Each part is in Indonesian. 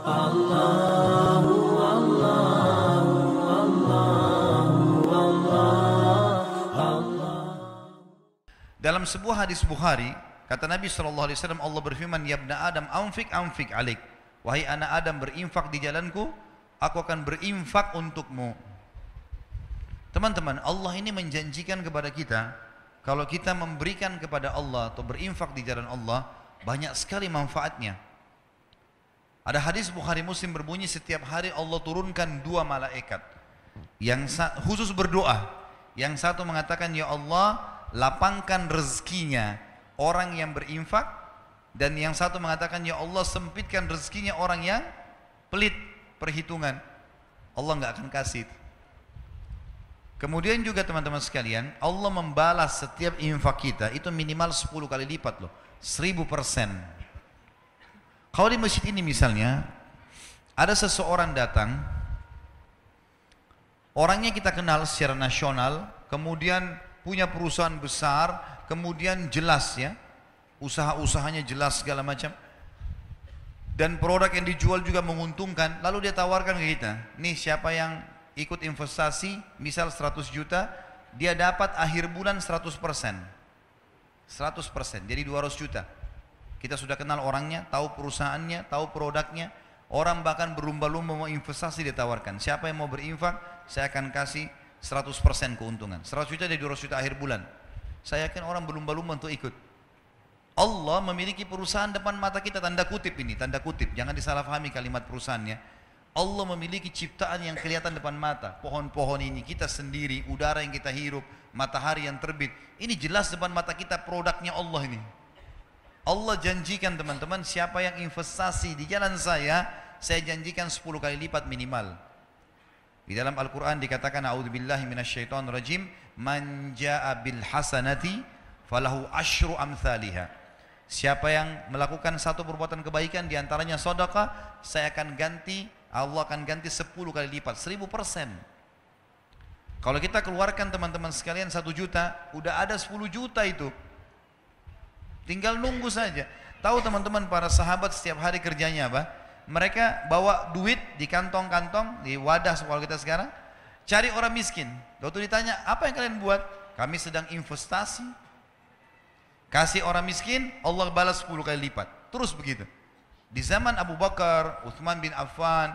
Dalam sebuah hadis Bukhari, kata Nabi SAW, Allah berfirman, Ya ibna Adam, anfik alik. Wahai anak Adam, berinfak di jalanku, aku akan berinfak untukmu. Teman-teman, Allah ini menjanjikan kepada kita, kalau kita memberikan kepada Allah atau berinfak di jalan Allah, banyak sekali manfaatnya. Ada hadis Bukhari Muslim berbunyi, setiap hari Allah turunkan 2 malaikat yang khusus berdoa. Yang satu mengatakan, Ya Allah, lapangkan rezekinya orang yang berinfak, dan yang satu mengatakan, Ya Allah, sempitkan rezekinya orang yang pelit perhitungan. Allah nggak akan kasih. Kemudian juga teman-teman sekalian, Allah membalas setiap infak kita itu minimal 10 kali lipat loh, 1000%. Kalau di masjid ini misalnya ada seseorang datang, orangnya kita kenal secara nasional, kemudian punya perusahaan besar, kemudian jelas ya, usaha-usahanya jelas segala macam, dan produk yang dijual juga menguntungkan. Lalu dia tawarkan ke kita, nih siapa yang ikut investasi, misal 100 juta, dia dapat akhir bulan 100%, 100%, jadi 200 juta. Kita sudah kenal orangnya, tahu perusahaannya, tahu produknya. Orang bahkan berlumba-lumba mau investasi, dia tawarkan, siapa yang mau berinfak, saya akan kasih 100% keuntungan. 100 juta dari 200 juta akhir bulan. Saya yakin orang berlumba-lumba untuk ikut. Allah memiliki perusahaan depan mata kita, tanda kutip ini, tanda kutip, jangan disalahpahami kalimat perusahaannya. Allah memiliki ciptaan yang kelihatan depan mata. Pohon-pohon ini, kita sendiri, udara yang kita hirup, matahari yang terbit. Ini jelas depan mata kita produknya Allah ini. Allah janjikan teman-teman, siapa yang investasi di jalan saya janjikan 10 kali lipat minimal. Di dalam Al-Quran dikatakan, A'udzubillahi minasyaitonirrajim, man jaa bil hasanati falahu asyru amthaliha. Siapa yang melakukan satu perbuatan kebaikan, diantaranya sedekah, Allah akan ganti 10 kali lipat, 1000%. Kalau kita keluarkan teman-teman sekalian 1 juta, udah ada 10 juta itu. Tinggal nunggu saja. Tahu teman-teman, para sahabat setiap hari kerjanya apa? Mereka bawa duit di kantong-kantong, di wadah kalau kita sekarang, cari orang miskin. Waktu ditanya, apa yang kalian buat? Kami sedang investasi. Kasih orang miskin, Allah balas 10 kali lipat. Terus begitu. Di zaman Abu Bakar, Uthman bin Affan,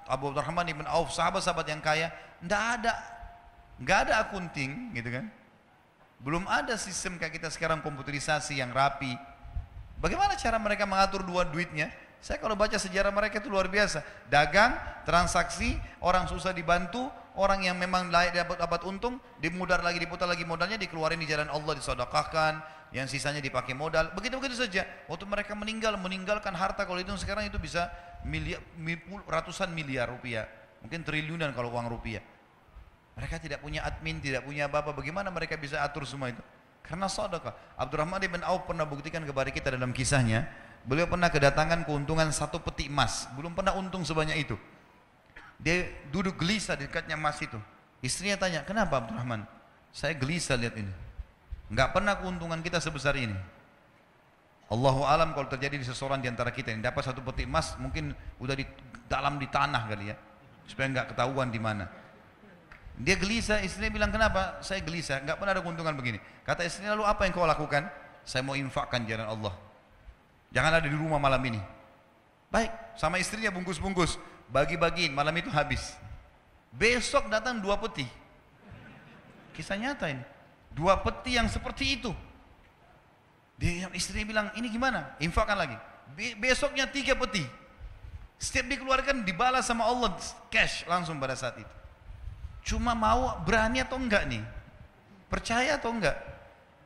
Abu Abdurrahman bin Auf, sahabat-sahabat yang kaya, nggak ada akunting, gitu kan? Belum ada sistem kayak kita sekarang, komputerisasi yang rapi. Bagaimana cara mereka mengatur duitnya? Saya kalau baca sejarah mereka itu luar biasa. Dagang, transaksi, orang susah dibantu, orang yang memang layak dapat untung, diputar lagi modalnya, dikeluarin di jalan Allah, disedekahkan, yang sisanya dipakai modal. Begitu-begitu saja. Waktu mereka meninggalkan harta, kalau itu sekarang itu bisa ratusan miliar rupiah, mungkin triliunan kalau uang rupiah. Mereka tidak punya admin, tidak punya apa-apa. Bagaimana mereka bisa atur semua itu? Karena sedekah. Abdurrahman bin Auf pernah buktikan kepada kita dalam kisahnya. Beliau pernah kedatangan keuntungan 1 peti emas. Belum pernah untung sebanyak itu. Dia duduk gelisah di dekatnya emas itu. Istrinya tanya, kenapa Abdurrahman? Saya gelisah lihat ini. Enggak pernah keuntungan kita sebesar ini. Allahu alam kalau terjadi di seseorang di antara kita yang dapat 1 peti emas, mungkin udah dalam di tanah kali ya. Supaya enggak ketahuan di mana. Dia gelisah, istrinya bilang, kenapa? Saya gelisah, enggak pernah ada keuntungan begini. Kata istrinya, lalu apa yang kau lakukan? Saya mau infakkan jalan Allah. Jangan ada di rumah malam ini. Baik, sama istrinya bungkus-bungkus, bagi-bagiin, malam itu habis. Besok datang 2 peti. Kisah nyata ini. 2 peti yang seperti itu. Istrinya bilang, ini gimana? Infakkan lagi. Besoknya 3 peti. Setiap dikeluarkan dibalas sama Allah cash langsung pada saat itu. Cuma mau berani atau enggak nih? Percaya atau enggak?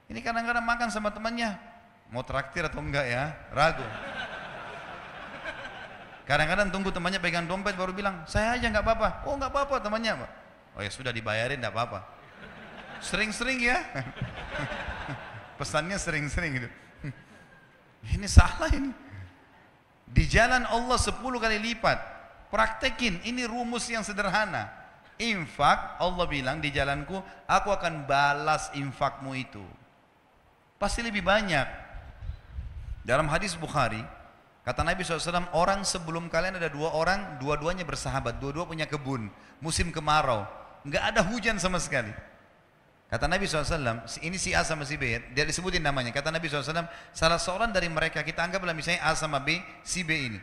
Ini kadang-kadang makan sama temannya, mau traktir atau enggak ya? Ragu. Kadang-kadang tunggu temannya pegang dompet baru bilang, saya aja enggak apa-apa. Oh enggak apa-apa temannya, Pak. Oh ya sudah dibayarin enggak apa-apa. Sering-sering ya. Pesannya sering-sering gitu. Ini salah ini. Di jalan Allah 10 kali lipat. Praktekin, ini rumus yang sederhana. Infak, Allah bilang di jalanku, aku akan balas infakmu itu. Pasti lebih banyak. Dalam hadis Bukhari, Kata Nabi SAW, orang sebelum kalian ada 2 orang, dua-duanya bersahabat, dua-dua punya kebun, musim kemarau, nggak ada hujan sama sekali. Kata Nabi SAW, ini si A sama si B, dia disebutin namanya. Kata Nabi SAW, salah seorang dari mereka, kita anggaplah misalnya A sama B, si B ini.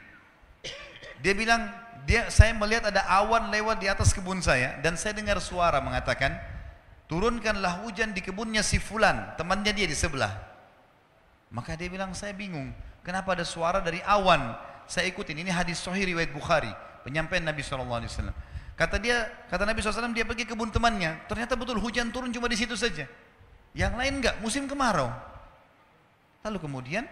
Dia bilang, saya melihat ada awan lewat di atas kebun saya, dan saya dengar suara mengatakan, turunkanlah hujan di kebunnya si Fulan, temannya dia di sebelah. Maka dia bilang, saya bingung. Kenapa ada suara dari awan? Saya ikutin. Ini hadis sahih riwayat Bukhari, penyampaian Nabi SAW. Kata Nabi SAW, dia pergi kebun temannya. Ternyata betul hujan turun cuma di situ saja. Yang lain enggak, musim kemarau. Lalu kemudian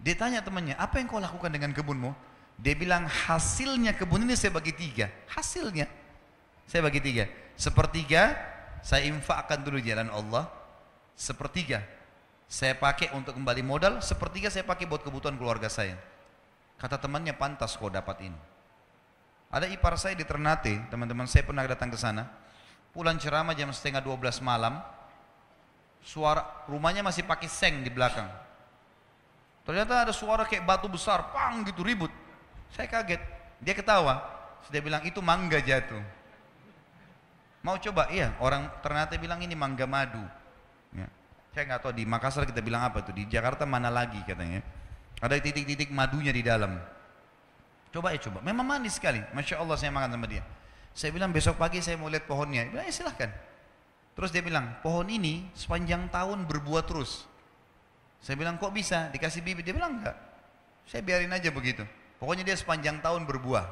dia tanya temannya, apa yang kau lakukan dengan kebunmu? Dia bilang, hasilnya kebun ini saya bagi 3. Hasilnya saya bagi 3. Sepertiga saya infakkan dulu jalan Allah. Sepertiga saya pakai untuk kembali modal, sepertiga saya pakai buat kebutuhan keluarga saya. Kata temannya, pantas kau dapat ini. Ada ipar saya di Ternate, teman-teman saya pernah datang ke sana. Pulang ceramah jam setengah 12 malam, suara rumahnya masih pakai seng di belakang. Ternyata ada suara kayak batu besar, pang gitu ribut. Saya kaget, dia ketawa. Dia bilang itu mangga jatuh. Mau coba? Iya, orang Ternate bilang ini mangga madu. Ya. Saya nggak tahu di Makassar kita bilang apa tuh, di Jakarta mana lagi katanya. Ada titik-titik madunya di dalam. Coba ya coba, memang manis sekali. Masya Allah saya makan sama dia. Saya bilang besok pagi saya mau lihat pohonnya. Dia bilang ya silahkan. Terus dia bilang pohon ini sepanjang tahun berbuah terus. Saya bilang kok bisa dikasih bibit? Dia bilang enggak. Saya biarin aja begitu. Pokoknya dia sepanjang tahun berbuah.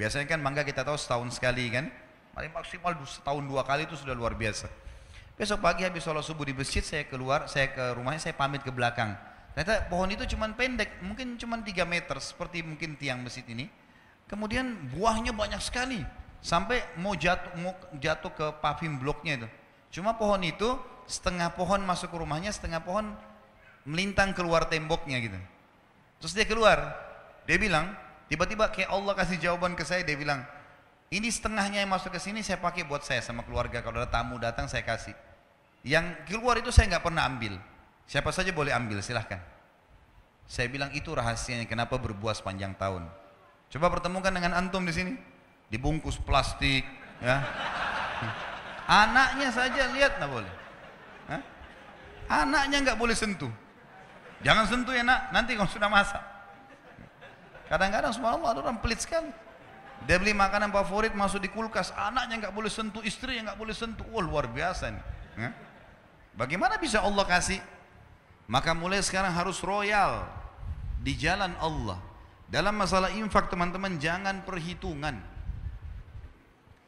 Biasanya kan mangga kita tahu setahun sekali kan. Paling maksimal setahun 2 kali itu sudah luar biasa. Besok pagi habis sholat subuh di masjid saya keluar, saya ke rumahnya, saya pamit ke belakang. Ternyata pohon itu cuma pendek, mungkin cuma 3 meter seperti mungkin tiang masjid ini. Kemudian buahnya banyak sekali sampai mau jatuh ke paving bloknya itu. Cuma pohon itu setengah pohon masuk ke rumahnya, setengah pohon melintang keluar temboknya gitu. Terus dia keluar, dia bilang tiba-tiba kayak Allah kasih jawaban ke saya, dia bilang ini setengahnya yang masuk ke sini saya pakai buat saya sama keluarga. Kalau ada tamu datang saya kasih. Yang keluar itu saya nggak pernah ambil. Siapa saja boleh ambil, silahkan. Saya bilang itu rahasianya kenapa berbuah sepanjang tahun. Coba pertemukan dengan antum di sini. Dibungkus plastik, ya. Anaknya saja lihat nggak boleh. Hah? Anaknya nggak boleh sentuh. Jangan sentuh ya nak, nanti kalau sudah masak. Kadang-kadang subhanallah ada orang pelit sekali. Dia beli makanan favorit masuk di kulkas, anaknya nggak boleh sentuh, istri yang nggak boleh sentuh. Wah luar biasa nih. Ya? Bagaimana bisa Allah kasih? Maka mulai sekarang harus royal di jalan Allah. Dalam masalah infak teman-teman jangan perhitungan.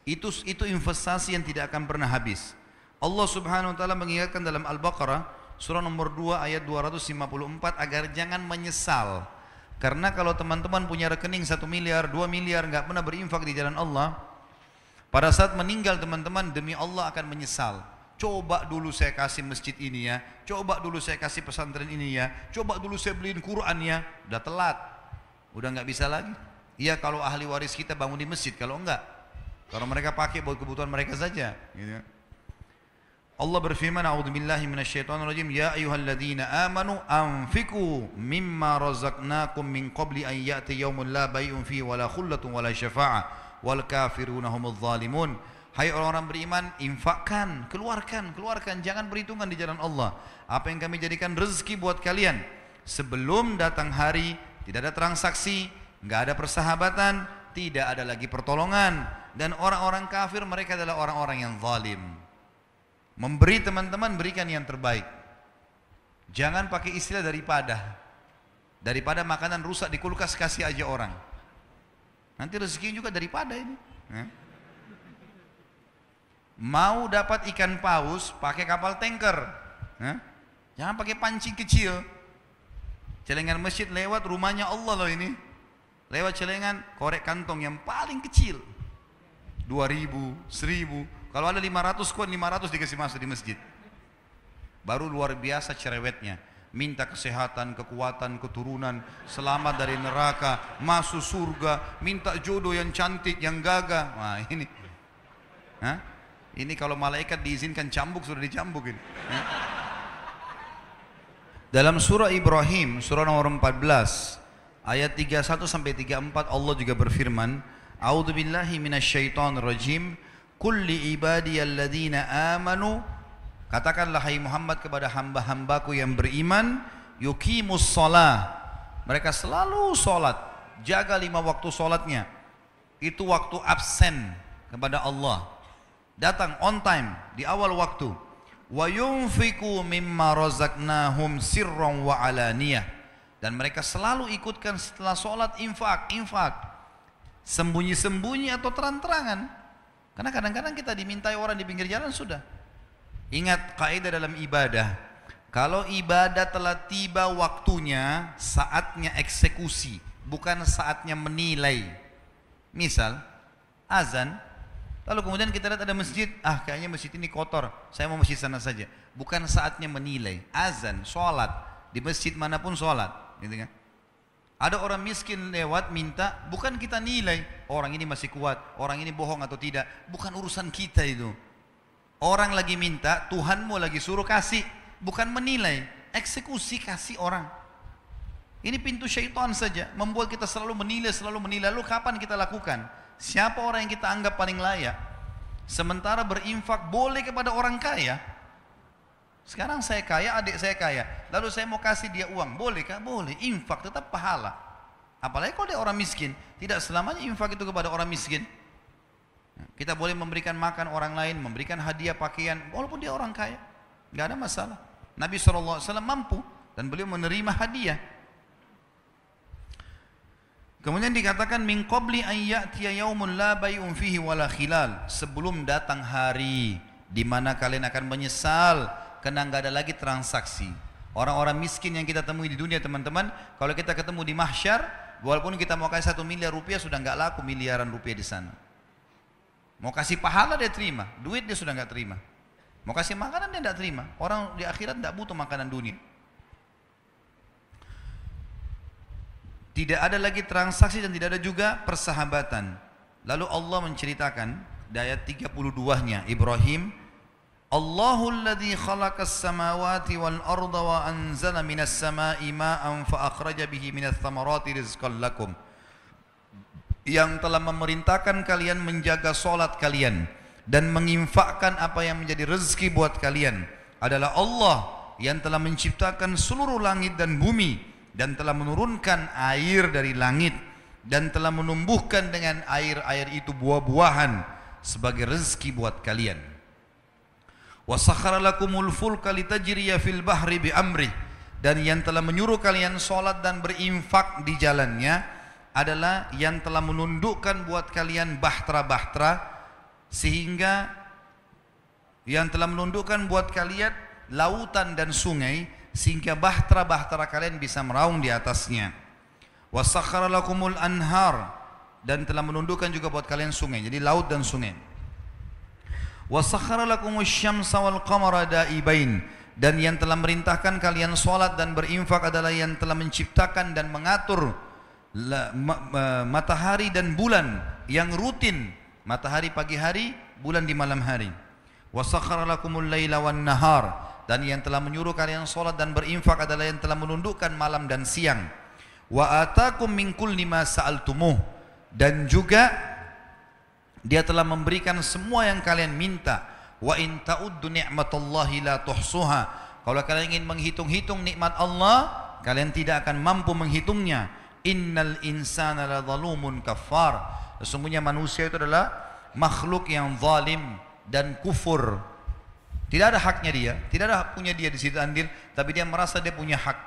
Itu investasi yang tidak akan pernah habis. Allah Subhanahu wa taala mengingatkan dalam Al-Baqarah surah nomor 2 ayat 254 agar jangan menyesal. Karena kalau teman-teman punya rekening 1 miliar, 2 miliar nggak pernah berinfak di jalan Allah, pada saat meninggal teman-teman demi Allah akan menyesal. Coba dulu saya kasih masjid ini ya, coba dulu saya kasih pesantren ini ya, coba dulu saya beliin Quran ya, udah telat, udah nggak bisa lagi. Iya kalau ahli waris kita bangun di masjid, kalau enggak, kalau mereka pakai buat kebutuhan mereka saja. Gitu. Allah berfirman, a'udzubillahi minasyaitonirrajim, ya ayyuhalladzina amanu anfiqu mimma razaqnakum min qabli an ya'ti yaumun la bai'un fihi wala khullatun wala syafa'ah wal kafiruna humudz zalimun. Hai orang-orang beriman, infakkan, keluarkan, jangan perhitungan di jalan Allah. Apa yang kami jadikan rezeki buat kalian sebelum datang hari, tidak ada transaksi, enggak ada persahabatan, tidak ada lagi pertolongan, dan orang-orang kafir mereka adalah orang-orang yang zalim. Memberi teman-teman, berikan yang terbaik. Jangan pakai istilah daripada makanan rusak di kulkas kasih aja orang. Nanti rezeki juga daripada ini. Mau dapat ikan paus pakai kapal tanker. Jangan pakai pancing kecil. Celengan masjid lewat rumahnya Allah loh ini. Lewat celengan korek kantong yang paling kecil. 2.000, 1.000. Kalau ada 500 koin, 500 dikasih masuk di masjid. Baru luar biasa cerewetnya. Minta kesehatan, kekuatan, keturunan, selamat dari neraka, masuk surga, minta jodoh yang cantik, yang gagah. Wah ini. Ini kalau malaikat diizinkan cambuk, sudah dicambukin. Dalam surah Ibrahim, surah nomor 14, Ayat 31 sampai 34 Allah juga berfirman, A'udzubillahi minasyaitonirrajim. Kulli ibadiyalladzina amanu, katakanlah hai Muhammad kepada hamba-hambaku yang beriman, yuqimus shalah, mereka selalu sholat, jaga 5 waktu sholatnya. Itu waktu absen kepada Allah, datang on time di awal waktu. Wa yunfiqu mimma razaqnahum sirran wa alaniyah, dan mereka selalu ikutkan setelah sholat infak, sembunyi-sembunyi atau terang-terangan. Karena kadang-kadang kita dimintai orang di pinggir jalan sudah. Ingat kaidah dalam ibadah, kalau ibadah telah tiba waktunya, saatnya eksekusi, bukan saatnya menilai. Misal azan, lalu kemudian kita lihat ada masjid, kayaknya masjid ini kotor, saya mau masjid sana saja. Bukan saatnya menilai. Azan, sholat, di masjid manapun sholat, gitu kan? Ada orang miskin lewat minta, bukan kita nilai orang ini masih kuat, orang ini bohong atau tidak, bukan urusan kita itu. Orang lagi minta, Tuhanmu lagi suruh kasih, bukan menilai, eksekusi kasih orang. Ini pintu syaitan saja, membuat kita selalu menilai. Lalu kapan kita lakukan? Siapa orang yang kita anggap paling layak? Sementara berinfak boleh kepada orang kaya. Sekarang saya kaya, adik saya kaya, lalu saya mau kasih dia uang, bolehkah? Boleh, infak tetap pahala. Apalagi kalau dia orang miskin, tidak selamanya infak itu kepada orang miskin. Kita boleh memberikan makan orang lain, memberikan hadiah pakaian, walaupun dia orang kaya, nggak ada masalah. Nabi SAW mampu dan beliau menerima hadiah. Kemudian dikatakan min qabli an ya'tiya yaumun la bai'un fihi wala khilal, sebelum datang hari di mana kalian akan menyesal karena nggak ada lagi transaksi. Orang-orang miskin yang kita temui di dunia, teman-teman, kalau kita ketemu di mahsyar, walaupun kita mau kasih 1 miliar rupiah, sudah nggak laku miliaran rupiah di sana. Mau kasih pahala dia terima, duit dia sudah nggak terima. Mau kasih makanan dia nggak terima. Orang di akhirat nggak butuh makanan dunia. Tidak ada lagi transaksi dan tidak ada juga persahabatan. Lalu Allah menceritakan di ayat 32-nya Ibrahim, Allahul ladzi khalaqas samawati wal arda wa anzala minas sama'i ma'an fa akhraja bihi minats thamarati rizqan lakum. Yang telah memerintahkan kalian menjaga salat kalian dan menginfakkan apa yang menjadi rezeki buat kalian adalah Allah yang telah menciptakan seluruh langit dan bumi dan telah menurunkan air dari langit dan telah menumbuhkan dengan air-air itu buah-buahan sebagai rezeki buat kalian. Wa sakhkhara lakumul fulka litajriya fil bahri bi amrih, dan yang telah menyuruh kalian salat dan berinfak di jalannya adalah yang telah menundukkan buat kalian bahtera-bahtera, sehingga yang telah menundukkan buat kalian lautan dan sungai sehingga bahtera-bahtera kalian bisa meraung di atasnya. Wa sakhkhara lakumul anhar, dan telah menundukkan juga buat kalian sungai, jadi laut dan sungai. Wa sakhkhara lakumus syamsa wal qamara daibain, dan yang telah merintahkan kalian salat dan berinfak adalah yang telah menciptakan dan mengatur matahari dan bulan yang rutin, matahari pagi hari, bulan di malam hari. Wa sakhkhara lakumul laila wan nahar, dan yang telah menyuruh kalian salat dan berinfak adalah yang telah menundukkan malam dan siang. Wa atakum min kulli ma sa'altumuh, dan juga Dia telah memberikan semua yang kalian minta. Wa in ta'uddu ni'matallahi la tuhsuha, kalau kalian ingin menghitung-hitung nikmat Allah, kalian tidak akan mampu menghitungnya. Innal insana la zalumun kafar, sesungguhnya manusia itu adalah makhluk yang zalim dan kufur. Tidak ada haknya dia, tidak ada punya dia di situ andil, tapi dia merasa dia punya hak.